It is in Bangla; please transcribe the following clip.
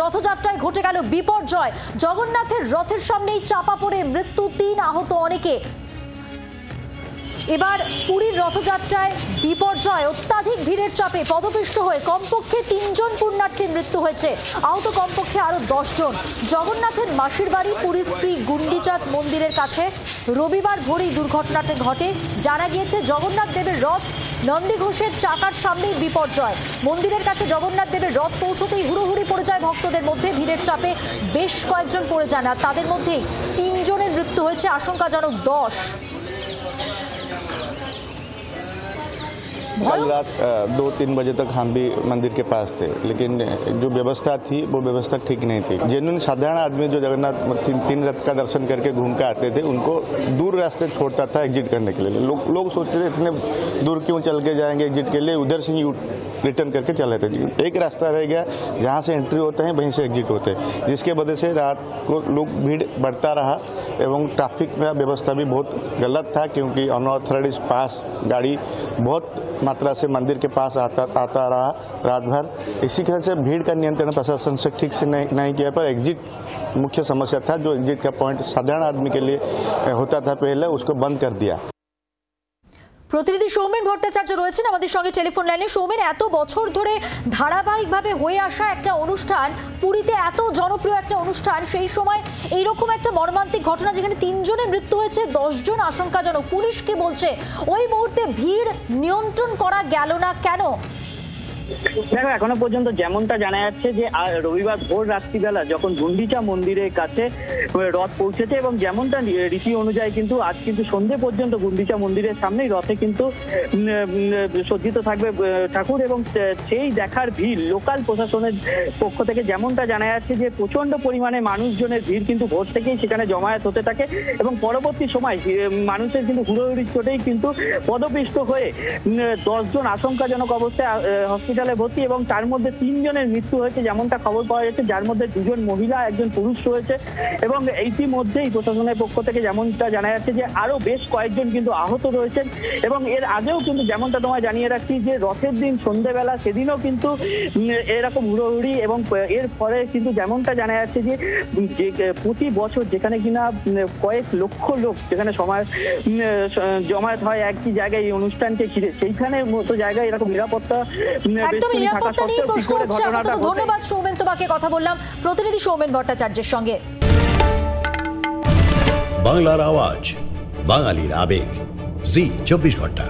রথযাত্রায় ঘটে গেল বিপর্যয়। জগন্নাথের রথের সামনেই চাপা পড়ে মৃত্যু 3, আহত অনেকে। এবার পুরীর রথযাত্রায় বিপর্যয়, অত্যাধিক ভিড়ের চাপে পদপিষ্ট হয়ে কমপক্ষে 3 জন পুণ্যার্থীর মৃত্যু হয়েছে, আহত কমপক্ষে আরো 10 জন। জগন্নাথের মাসির বাড়ি পুরীর শ্রী গুন্ডিচাঁদ মন্দিরের কাছে রবিবার ভোরেই দুর্ঘটনাটি ঘটে। জানা গিয়েছে জগন্নাথ দেবের রথ নন্দীঘোষের চাকার সামনেই বিপর্যয়। মন্দিরের কাছে জগন্নাথ দেবের রথ পৌঁছতেই হুড়োহুড়ি পড়ে যায় ভক্তদের মধ্যে। ভিড়ের চাপে বেশ কয়েকজন পড়ে যান, আর তাদের মধ্যেই 3 জনের মৃত্যু হয়েছে, আশঙ্কাজনক 10। कल रात 2-3 बजे तक हम भी मंदिर के पास थे, लेकिन जो व्यवस्था थी वो व्यवस्था ठीक नहीं थी। जेन्युइन साधारण आदमी जो जगन्नाथ 3 रथ का दर्शन करके घूम के आते थे, उनको दूर रास्ते छोड़ता था एग्जिट करने के लिए। लोग सोचते थे इतने दूर क्यों चल के जाएंगे एग्जिट के लिए, उधर से ही रिटर्न करके चले थे। एक रास्ता रह गया जहाँ से एंट्री होते हैं वहीं से एग्जिट होते हैं, जिसके वजह से रात को लोग भीड़ बढ़ता रहा एवं ट्रैफिक में व्यवस्था भी बहुत गलत था, क्योंकि अनऑथराइज्ड पास गाड़ी बहुत मात्रा से मंदिर के पास आता रहा रात भर। इसी कारण से भीड़ का नियंत्रण प्रशासन से ठीक से नहीं किया, पर एग्जिट मुख्य समस्या था। जो एग्जिट का पॉइंट साधारण आदमी के लिए होता था पहले, उसको बंद कर दिया। প্রতিনিধি সৌমেন ভট্টাচার্য রয়েছেন আমাদের সঙ্গে টেলিফোন লাইনে। সৌমেন, এত বছর ধরে ধারাবাহিকভাবে হয়ে আসা একটা অনুষ্ঠান, পুরীতে এত জনপ্রিয় একটা অনুষ্ঠান, সেই সময় এইরকম একটা মর্মান্তিক ঘটনা যেখানে 3 জনের মৃত্যু হয়েছে, 10 জন আশঙ্কাজনক। পুলিশ কি বলছে? ওই মুহূর্তে ভিড় নিয়ন্ত্রণ করা গেল না কেন? দেখো, এখনো পর্যন্ত যেমনটা জানা যাচ্ছে যে রবিবার ভোর রাত্রিবেলা যখন গুন্ডিচা মন্দিরের কাছে রথ পৌঁছেছে, এবং যেমনটা রীতি অনুযায়ী কিন্তু আজ কিন্তু সন্ধে পর্যন্ত গুন্ডিচা মন্দিরের সামনেই রথে কিন্তু সজ্জিত থাকবে ঠাকুর, এবং সেই দেখার ভিড় লোকাল প্রশাসনের পক্ষ থেকে যেমনটা জানা যাচ্ছে যে প্রচন্ড পরিমাণে মানুষজনের ভিড় কিন্তু ভোর থেকেই সেখানে জমায়েত হতে থাকে, এবং পরবর্তী সময় মানুষের কিন্তু হুড়োহুড়ির চোটেই কিন্তু পদপিষ্ট হয়ে 10 জন আশঙ্কাজনক অবস্থায় হসপিটালে ভর্তি, এবং তার মধ্যে 3 জনের মৃত্যু হয়েছে যেমনটা খবর পাওয়া যাচ্ছে, যার মধ্যে 2 জন মহিলা, 1 জন পুরুষ রয়েছে। এবং ইতিমধ্যেই প্রশাসনের পক্ষ থেকে যেমনটা জানা যাচ্ছে যে আরো বেশ কয়েকজন কিন্তু আহত রয়েছেন। এবং এর আগেও কিন্তু যেমনটা তোমায় জানিয়ে রাখছি যে রথের দিন সন্ধ্যেবেলা সেদিনও কিন্তু এরকম হুড়োহুড়ি, এবং এর ফলে কিন্তু যেমনটা জানা যাচ্ছে যে প্রতি বছর যেখানে কিনা কয়েক লক্ষ লোক যেখানে জমায়েত হয় একই জায়গায় এই অনুষ্ঠানকে ঘিরে, সেইখানে মতো জায়গায় এরকম নিরাপত্তা ধন্যবাদ সৌমেন, তোমাকে কথা বললাম প্রতিনিধি সৌমেন ভট্টাচার্যের সঙ্গে। বাংলার আওয়াজ, বাঙালির আবেগ, জি 24 ঘন্টা।